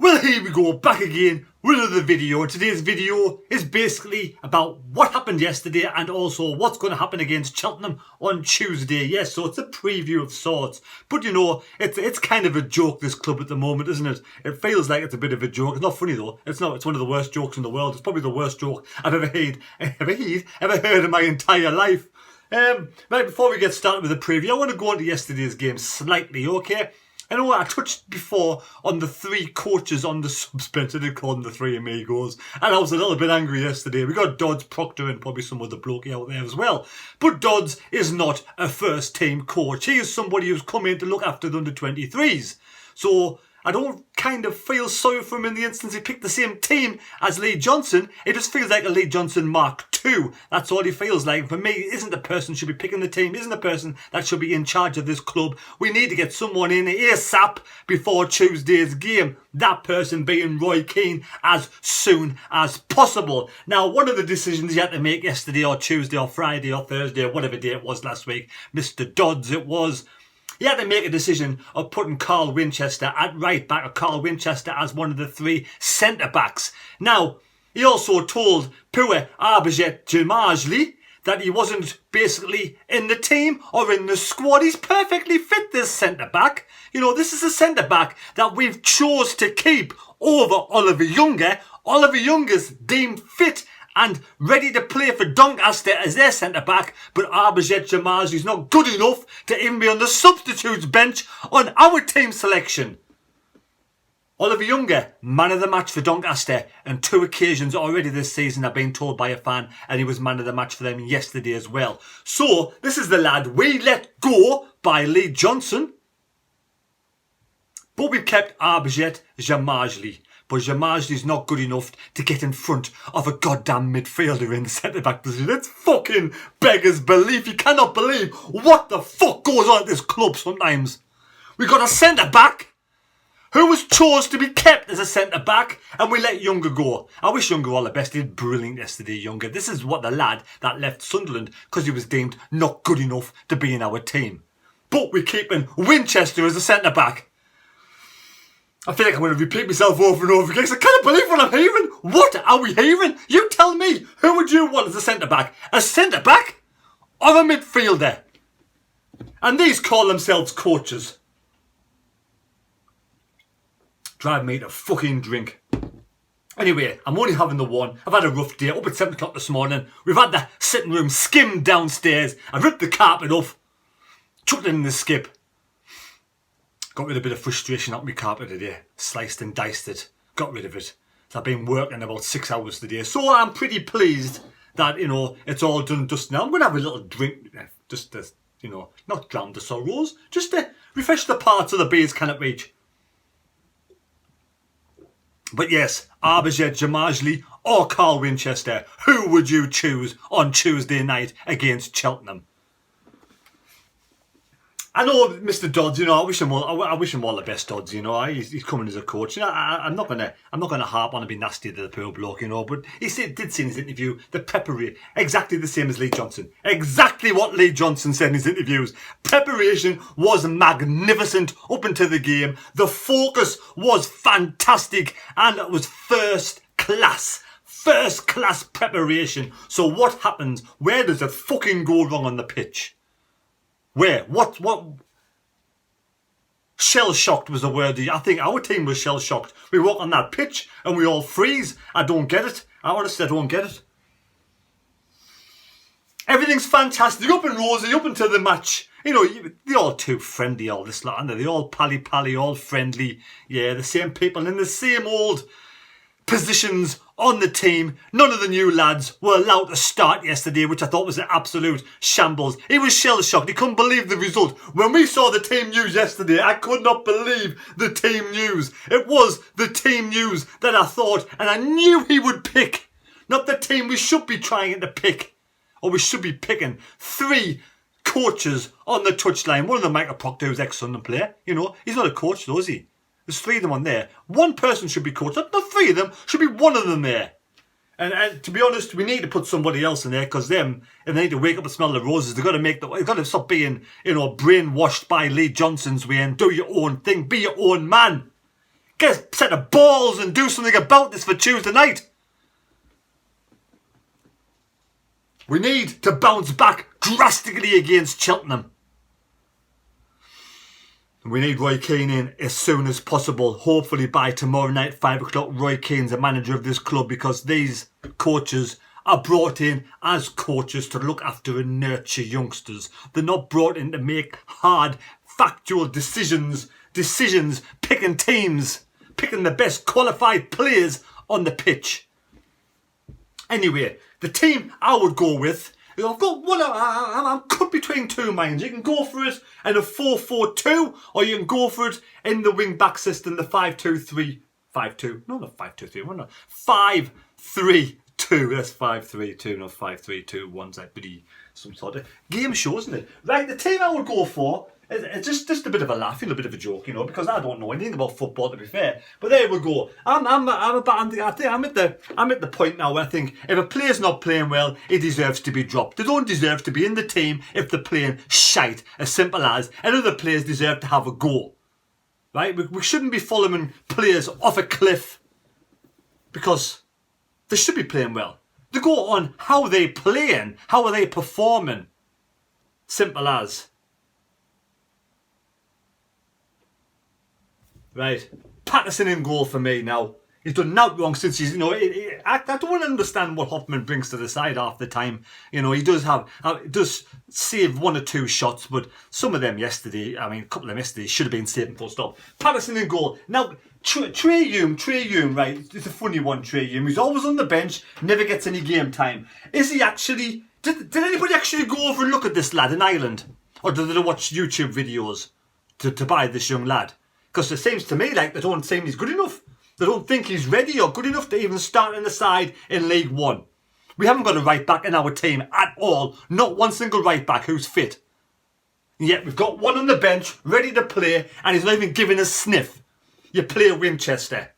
Well, here we go, back again with another video. And today's video is basically about what happened yesterday and also what's going to happen against Cheltenham on Tuesday. Yes, so it's a preview of sorts. But you know, it's kind of a joke, this club at the moment, isn't it? It feels like it's a bit of a joke. It's not funny though. It's not. It's one of the worst jokes in the world. It's probably the worst joke I've ever heard in my entire life. Right, before we get started with the preview, I want to go into yesterday's game slightly, okay? I know I touched before on the three coaches on the subs bench. I did call them the three amigos. And I was a little bit angry yesterday. We got Dodds, Proctor and probably some other blokey out there as well. But Dodds is not a first team coach. He is somebody who's come in to look after the under-23s. So I don't kind of feel sorry for him in the instance he picked the same team as Lee Johnson. It just feels like a Lee Johnson Mark II. That's all he feels like. For me, isn't the person should be picking the team, isn't the person that should be in charge of this club. We need to get someone in ASAP before Tuesday's game. That person being Roy Keane as soon as possible. Now, one of the decisions he had to make yesterday or Tuesday or Friday or Thursday or whatever day it was last week, Mr. Dodds it was, he had to make a decision of putting Carl Winchester at right back or Carl Winchester as one of the three centre-backs. Now, he also told Pua Arbajat Jamajli that he wasn't basically in the team or in the squad. He's perfectly fit, this centre-back. You know, this is a centre-back that we've chose to keep over Oliver Younger. Oliver Younger's deemed fit and ready to play for Doncaster as their centre-back, but Arbajat Jamajli is not good enough to even be on the substitutes bench on our team selection. Oliver Younger, man of the match for Doncaster, on 2 occasions already this season, I've been told by a fan, and he was man of the match for them yesterday as well. So, this is the lad we let go by Lee Johnson, but we've kept Arbajat Jamajli. But Jamajli's not good enough to get in front of a goddamn midfielder in the centre-back position. It's fucking beggars belief. You cannot believe what the fuck goes on at this club sometimes. We got a centre-back who was chose to be kept as a centre-back and we let Younger go. I wish Younger all the best. He did brilliant yesterday, Younger. This is what the lad that left Sunderland because he was deemed not good enough to be in our team. But we're keeping Winchester as a centre-back. I feel like I'm going to repeat myself over and over again because I can't believe what I'm hearing. What are we hearing? You tell me. Who would you want as a centre-back? A centre-back or a midfielder? And these call themselves coaches. Drive me to fucking drink. Anyway, I'm only having the one. I've had a rough day. Up at 7 o'clock this morning. We've had the sitting room skimmed downstairs. I've ripped the carpet off. Chucked it in the skip. Got rid of a bit of frustration out my carpet today. Sliced and diced it. Got rid of it. So I've been working about 6 hours today. So I'm pretty pleased that, you know, it's all done and dusted now. I'm going to have a little drink. Just to, you know, not drown the sorrows. Just to refresh the parts of the beers cannot reach. But yes, Arbajat Jamajli or Carl Winchester. Who would you choose on Tuesday night against Cheltenham? I know Mr. Dodds, you know, I wish him all the best, Dodds, you know, he's coming as a coach. You know, I'm not gonna harp on and be nasty to the poor bloke, you know, but he did say in his interview the preparation exactly the same as Lee Johnson. Exactly what Lee Johnson said in his interviews. Preparation was magnificent up until the game. The focus was fantastic and it was first class preparation. So what happens? Where does it fucking go wrong on the pitch? Where? What? Shell-shocked was the word. I think our team was shell-shocked. We walk on that pitch and we all freeze. I don't get it. I honestly don't get it. Everything's fantastic. Up and rosy, up until the match. You know, they're all too friendly, all this lot, aren't they? They're all pally-pally, all friendly. Yeah, the same people in the same old positions on the team. None of the new lads were allowed to start yesterday, which I thought was an absolute shambles. He was shell-shocked. He couldn't believe the result. When we saw the team news yesterday, I could not believe the team news. It was the team news that I thought, and I knew he would pick. Not the team we should be trying to pick. Or we should be picking 3 coaches on the touchline. One of them, Michael Proctor, who's ex-Sunderland player. You know, he's not a coach though, is he? There's 3 of them on there. One person should be coached. Not 3 of them. Should be 1 of them there. And to be honest, we need to put somebody else in there because them, and they need to wake up and smell the roses. They've got to stop being, you know, brainwashed by Lee Johnson's way and do your own thing. Be your own man. Get a set of balls and do something about this for Tuesday night. We need to bounce back drastically against Cheltenham. We need Roy Keane in as soon as possible. Hopefully by tomorrow night, 5 o'clock, Roy Keane's the manager of this club, because these coaches are brought in as coaches to look after and nurture youngsters. They're not brought in to make hard, factual decisions, picking teams, picking the best qualified players on the pitch. Anyway, the team I would go with, I've got one, I'm cut between two minds. You can go for it in a 4-4-2, or you can go for it in the wing-back system, the 5-2-3, 5-2, no, not 5-2-3, no, 5-3-2, that's 5-3-2, not 5-3-2, one's like some sort of game show, isn't it? Right, the team I would go for, it's just a bit of a laugh, a bit of a joke, because I don't know anything about football, to be fair. But there we go. I'm at the point now where I think if a player's not playing well, he deserves to be dropped. They don't deserve to be in the team if they're playing shite, as simple as. And other players deserve to have a go. Right? We shouldn't be following players off a cliff because they should be playing well. They go on how they playing, how are they performing. Simple as. Right, Patterson in goal for me now. He's done nothing wrong since he's, I don't understand what Hoffman brings to the side half the time. He does save one or two shots, but some of them yesterday, a couple of them yesterday should have been saved full stop. Patterson in goal. Now, Trey Hume, right, it's a funny one, Trey Hume. He's always on the bench, never gets any game time. Is he actually, did anybody actually go over and look at this lad in Ireland? Or did they watch YouTube videos to buy this young lad? Because it seems to me like they don't think he's good enough. They don't think he's ready or good enough to even start in the side in League One. We haven't got a right back in our team at all. Not one single right back who's fit. And yet we've got one on the bench ready to play, and he's not even giving a sniff. You play Winchester.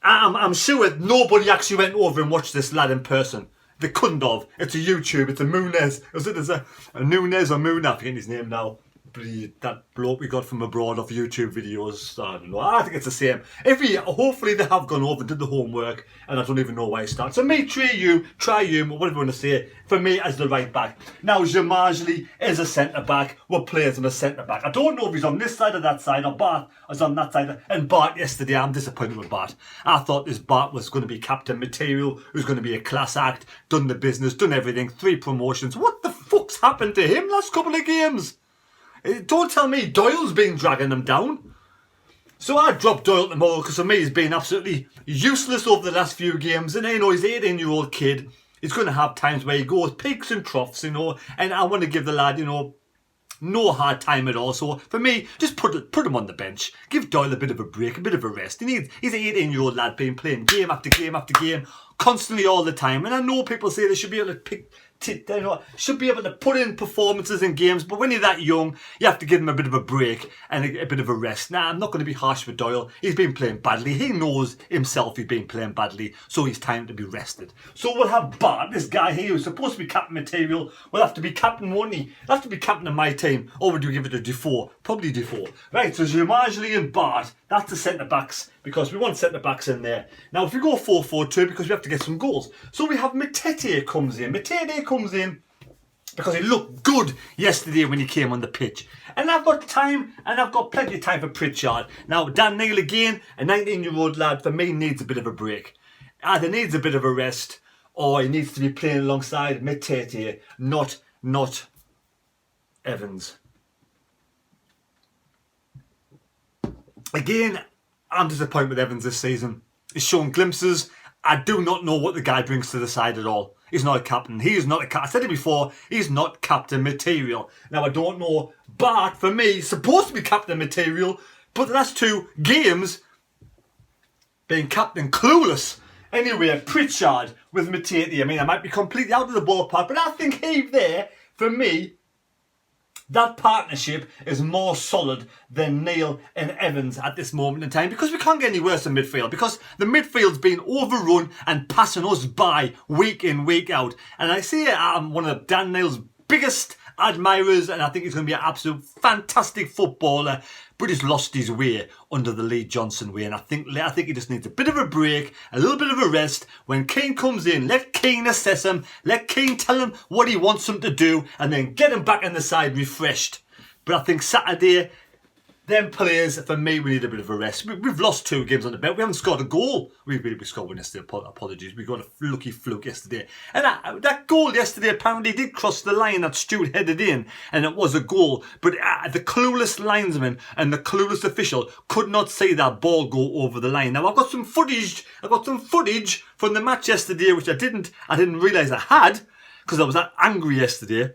I'm sure nobody actually went over and watched this lad in person. They couldn't have. It's a YouTube. It's a Munez. Is it a Nunez or Moon? I forget his name now. That bloke we got from abroad of YouTube videos. I don't know. I think it's the same. Hopefully they have gone over and did the homework, and I don't even know why he starts. So me, Trey Hume, whatever you want to say, for me as the right back. Now Jamarjley is a centre back. What players on a centre back? I don't know if he's on this side or that side, or Bart is on that side. And Bart yesterday, I'm disappointed with Bart. I thought this Bart was going to be captain material, who's going to be a class act, done the business, done everything, 3 promotions. What the fuck's happened to him last couple of games? Don't tell me Doyle's been dragging them down. So I dropped Doyle tomorrow because for me he's been absolutely useless over the last few games. And he's an 18-year-old kid. He's going to have times where he goes peaks and troughs, and I want to give the lad, no hard time at all. So for me, just put him on the bench. Give Doyle a bit of a break, a bit of a rest. He's an 18-year-old lad playing game after game after game, constantly all the time. And I know people say they should be able to should be able to put in performances in games, but when you're that young, you have to give him a bit of a break and a bit of a rest. Now, I'm not going to be harsh with Doyle. He's been playing badly. He knows himself he's been playing badly, so he's time to be rested. So we'll have Bart, this guy here who's supposed to be captain material, will have to be captain, won't he? He'll have to be captain of my team, or would you give it to Defoe? Probably Defoe. Right, so Jamarjley and Bart, that's the centre-backs, because we want centre-backs in there. Now, if we go 4-4-2, because we have to get some goals. So we have Matete comes in. Matete comes in because he looked good yesterday when he came on the pitch. And I've got time, and I've got plenty of time for Pritchard. Now, Dan Neil again, a 19-year-old lad, for me, needs a bit of a break. Either needs a bit of a rest, or he needs to be playing alongside Matete, not Evans. Again, I'm disappointed with Evans this season. He's shown glimpses. I do not know what the guy brings to the side at all. He's not a captain. He is not a captain. I said it before, he's not captain material. Now, I don't know. Bart, for me, is supposed to be captain material, but the last 2 games, being captain clueless. Anyway, Pritchard with Matete. I might be completely out of the ballpark, but I think he there, for me, that partnership is more solid than Neil and Evans at this moment in time, because we can't get any worse in midfield, because the midfield's been overrun and passing us by week in, week out. And I see I'm one of Dan Neil's biggest admirers, and I think he's going to be an absolute fantastic footballer, but he's lost his way under the Lee Johnson way, and I think he just needs a bit of a break, a little bit of a rest. When Keane comes in, let Keane assess him, let Keane tell him what he wants him to do, and then get him back in the side refreshed. But I think Saturday, them players, for me, we need a bit of a rest. We've lost 2 games on the belt. We haven't scored a goal. We scored one yesterday. Apologies. We got a lucky fluke yesterday. And that goal yesterday apparently did cross the line that Stuart headed in. And it was a goal. But the clueless linesman and the clueless official could not see that ball go over the line. Now, I've got some footage from the match yesterday, which I didn't realise I had, because I was that angry yesterday.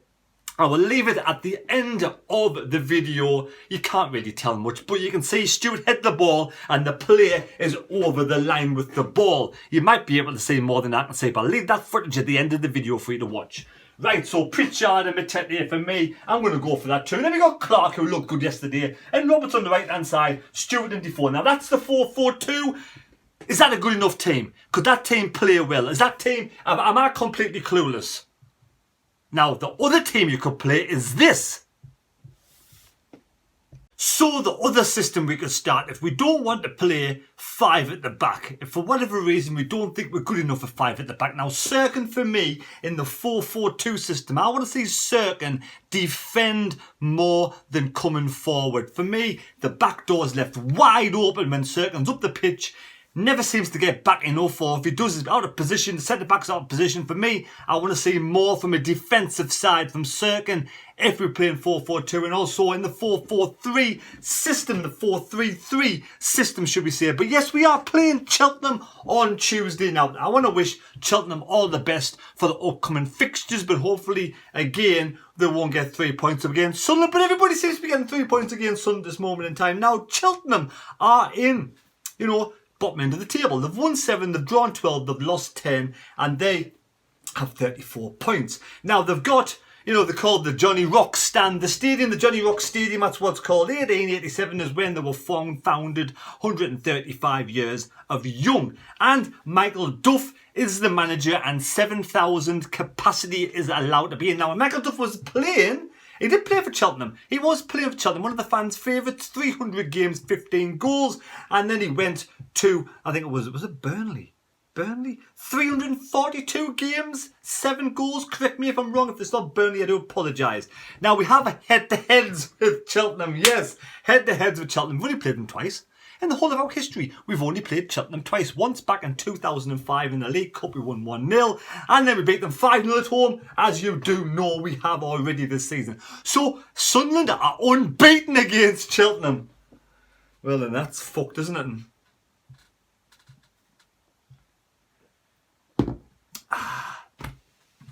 I will leave it at the end of the video. You can't really tell much, but you can see Stuart hit the ball and the player is over the line with the ball. You might be able to see more than I can say, but I'll leave that footage at the end of the video for you to watch. Right, so Pritchard and Matete for me, I'm going to go for that too. Then we got Clark, who looked good yesterday, and Roberts on the right-hand side, Stuart and Defoe. Now that's the 4-4-2. Is that a good enough team? Could that team play well? Is that team, am I completely clueless? Now, the other team you could play is this. So the other system we could start, if we don't want to play 5 at the back, if for whatever reason we don't think we're good enough for 5 at the back. Now, Serkin for me, in the 4-4-2 system, I want to see Serkin defend more than coming forward. For me, the back door is left wide open when Serkin's up the pitch. Never seems to get back enough, or if he does, he's out of position. The centre-back's out of position. For me, I want to see more from a defensive side from Serkin if we're playing 4-4-2, and also in the 4-4-3 system, the 4-3-3 system, should we say. But yes, we are playing Cheltenham on Tuesday. Now, I want to wish Cheltenham all the best for the upcoming fixtures, but hopefully, again, they won't get 3 points against Sunderland. But everybody seems to be getting 3 points against Sunderland at this moment in time. Now, Cheltenham are in, bottom end of the table. They've won 7, they've drawn 12, they've lost 10, and they have 34 points. Now, they've got, they're called the Johnny Rock Stand. The stadium, the Johnny Rock Stadium, that's what it's called. 1887 is when they were founded, 135 years of young. And Michael Duff is the manager, and 7,000 capacity is allowed to be in. Now, when Michael Duff was playing, he did play for Cheltenham. He was playing for Cheltenham, one of the fans' favourites, 300 games, 15 goals. And then he went to, I think was it Burnley? 342 games, 7 goals. Correct me if I'm wrong. If it's not Burnley, I do apologise. Now, we have a head-to-heads with Cheltenham. Yes, head-to-heads with Cheltenham. We've only played them twice. In the whole of our history, we've only played Cheltenham twice. Once back in 2005 in the League Cup, we won 1-0. And then we beat them 5-0 at home, as you do know we have already this season. So, Sunderland are unbeaten against Cheltenham. Well, then that's fucked, isn't it?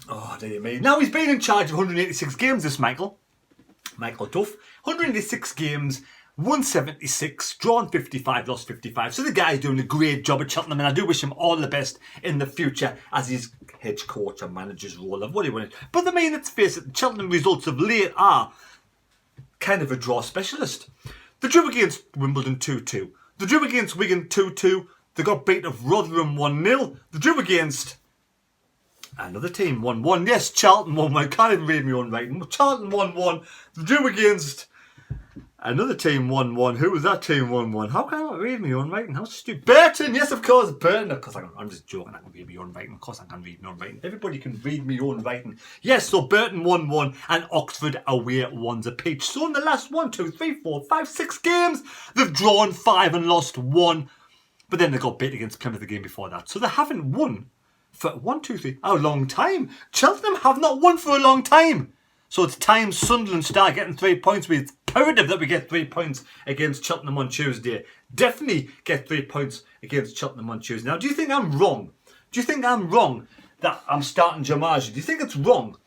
Oh, dear me. Now, he's been in charge of 186 games, this Michael Duff. 186 games. 176, drawn 55, lost 55. So the guy's doing a great job at Cheltenham, and I do wish him all the best in the future as his head coach or manager's role of what he wanted. But I mean, let's face it, the Cheltenham results of late are kind of a draw specialist. They drew against Wimbledon 2-2. They drew against Wigan 2-2. They got beat of Rotherham 1-0. They drew against another team 1-1. Yes, Charlton 1-1. I can't even read my own writing. Charlton 1-1. They drew against another team 1-1. Who was that team 1-1? How can I not read my own writing? How stupid. Burton! Yes, of course, Burton. Of course, I'm just joking. I can read my own writing. Of course, I can read my own writing. Everybody can read my own writing. Yes, so Burton 1-1 and Oxford away 1 apiece. So in the last 6 games, they've drawn 5 and lost 1. But then they got beat against Plymouth the game before that. So they haven't won for a long time. Cheltenham have not won for a long time. So it's time Sunderland start getting 3 points. It's imperative that we get 3 points against Cheltenham on Tuesday. Definitely get 3 points against Cheltenham on Tuesday. Now, do you think I'm wrong? Do you think I'm wrong that I'm starting Jamaji? Do you think it's wrong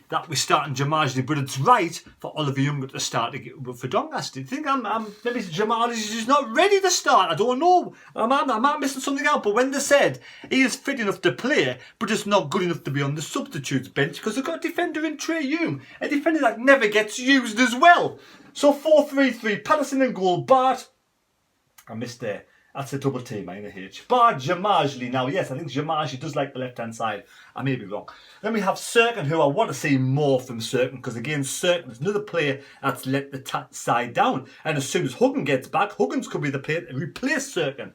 that we're starting Jamaji, but it's right for Oliver Younger to start for Doncaster? Do you think maybe Jamaji's just not ready to start? I don't know. I'm missing something out. But when they said he is fit enough to play, but just not good enough to be on the substitutes bench, because they've got a defender in Trey Hume, a defender that never gets used as well. So 4-3-3, Patterson in goal, Bart, I missed there. That's a double T minor H. Bar Jamajli. Now, yes, I think Jamajli does like the left-hand side. I may be wrong. Then we have Serkin, who I want to see more from Serkin, because again, Serkin is another player that's let the side down. And as soon as Huggan gets back, Huggins could be the player to replace Serkin.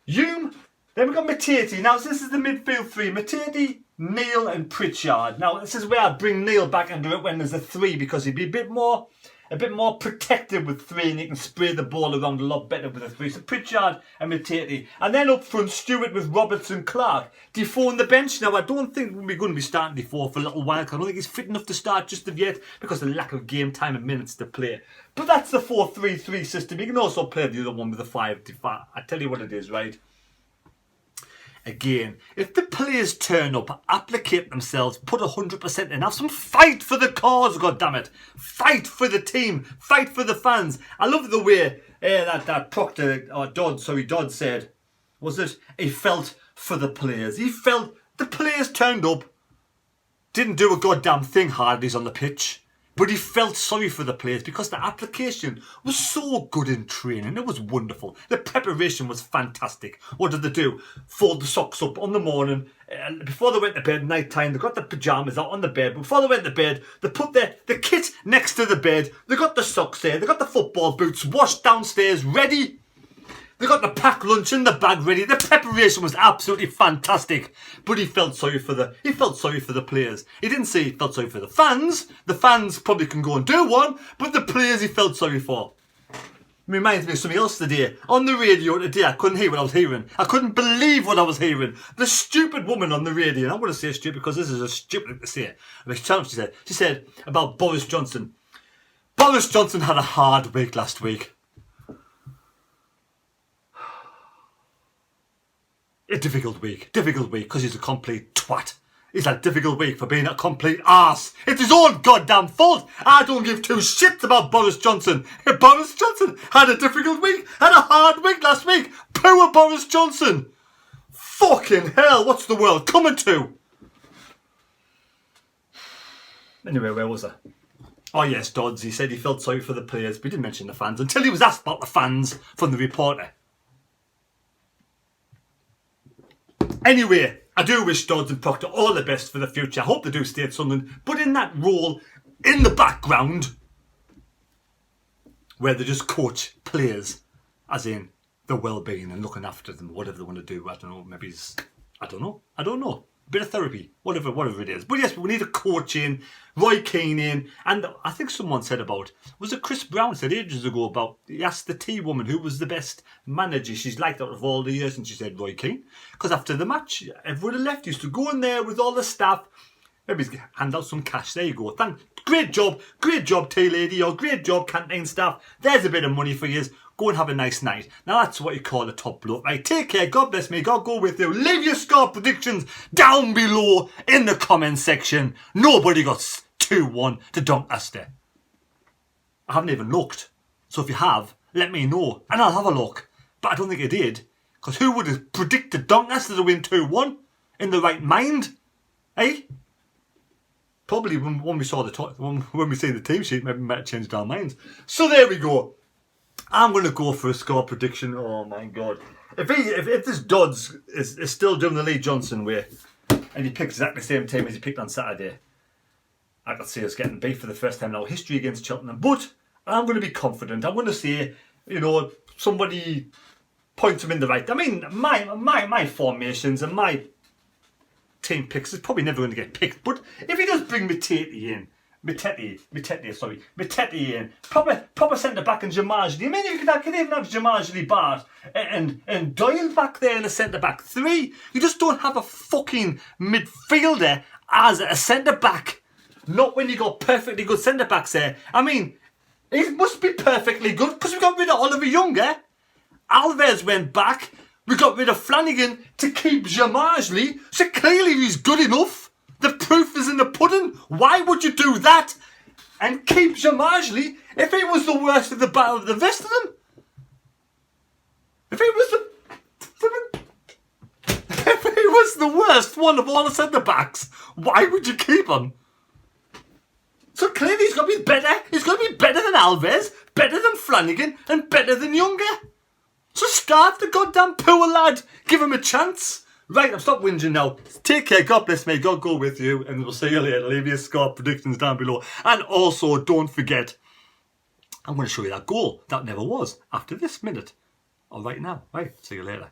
Hume. Then we've got Matete. Now, this is the midfield three. Matete, Neil and Pritchard. Now, this is where I bring Neil back into it when there's a three, because he'd be a bit more protected with three, and he can spray the ball around a lot better with a three. So Pritchard and Matete. And then up front, Stewart with Robertson, Clark. Defoe on the bench. Now, I don't think we're going to be starting Defoe for a little while. I don't think he's fit enough to start just of yet because of the lack of game time and minutes to play. But that's the 4-3-3 system. You can also play the other one with a 5. I tell you what it is, right? Again, if the players turn up, applicate themselves, put 100% in, have some fight for the cause, goddammit. Fight for the team, fight for the fans. I love the way that Proctor, or Dodd said, was it? He felt for the players. He felt the players turned up, didn't do a goddamn thing hardly on the pitch. But he felt sorry for the players because the application was so good in training. It was wonderful. The preparation was fantastic. What did they do? Fold the socks up on the morning. Before they went to bed, night time, they got the pyjamas out on the bed. Before they went to bed, they put the kit next to the bed. They got the socks there. They got the football boots washed downstairs, ready. They got the packed lunch in the bag ready. The preparation was absolutely fantastic. But he felt sorry for the players. He didn't say he felt sorry for the fans. The fans probably can go and do one, but the players he felt sorry for. It reminds me of something else today. On the radio today, I couldn't hear what I was hearing. I couldn't believe what I was hearing. The stupid woman on the radio, and I'm going to say stupid because this is a stupid thing to say. She said about Boris Johnson. Boris Johnson had a hard week last week. A difficult week, because he's a complete twat. He's had a difficult week for being a complete arse. It's his own goddamn fault. I don't give two shits about Boris Johnson. Boris Johnson had a difficult week, had a hard week last week. Poor Boris Johnson. Fucking hell, what's the world coming to? Anyway, where was I? Oh yes, Dodds, he said he felt sorry for the players, but he didn't mention the fans until he was asked about the fans from the reporter. Anyway, I do wish Dodds and Proctor all the best for the future. I hope they do stay at Sunderland. But in that role, in the background, where they just coach players, as in their well-being and looking after them, whatever they want to do. I don't know, maybe it's... I don't know. Bit of therapy, whatever it is. But yes, we need a coach in, Roy Keane in, and I think someone said about, was it Chris Brown said ages ago about, he asked the T woman who was the best manager she's liked out of all the years, and she said Roy Keane. Because after the match, everyone had left, used to go in there with all the staff, maybe hand out some cash, there you go. Great job tea lady, or great job canteen staff, there's a bit of money for you. Go and have a nice night. Now that's what you call a top bloke. Right, take care, God bless me, God go with you. Leave your score predictions down below in the comment section. Nobody got 2-1 to Doncaster. I haven't even looked. So if you have, let me know and I'll have a look. But I don't think you did. Because who would have predicted Doncaster to win 2-1 in the right mind? Eh? Probably when we saw when we seen the team sheet, maybe we might have changed our minds. So there we go. I'm going to go for a score prediction. Oh my God. If this Dodds is still doing the Lee Johnson way, and he picks exactly the same team as he picked on Saturday, I could see us getting beat for the first time in our history against Cheltenham. But I'm going to be confident. I'm going to say, somebody points him in the right. I mean, my formations and my team picks is probably never going to get picked. But if he does bring Matete in, Matete in, proper centre back and Jamajli. I mean, you could even have Jamajli, Bart and Doyle back there in the centre back three. You just don't have a fucking midfielder as a centre back. Not when you got perfectly good centre backs there. I mean, it must be perfectly good because we got rid of Oliver Younger. Alves went back. We got rid of Flanagan to keep Jamajli. So clearly he's good enough. The proof is in the pudding. Why would you do that and keep Jamajli if it was the worst of the battle of the rest of them? If it was the worst one of all the centre backs, why would you keep him? So clearly he's got to be better. He's got to be better than Alves, better than Flanagan, and better than Younger. So start the goddamn poor lad. Give him a chance. Right, I've stopped whinging now. Take care, God bless, may God go with you, and we'll see you later. Leave your score predictions down below. And also, don't forget, I'm going to show you that goal that never was after this minute. All right now. Right, see you later.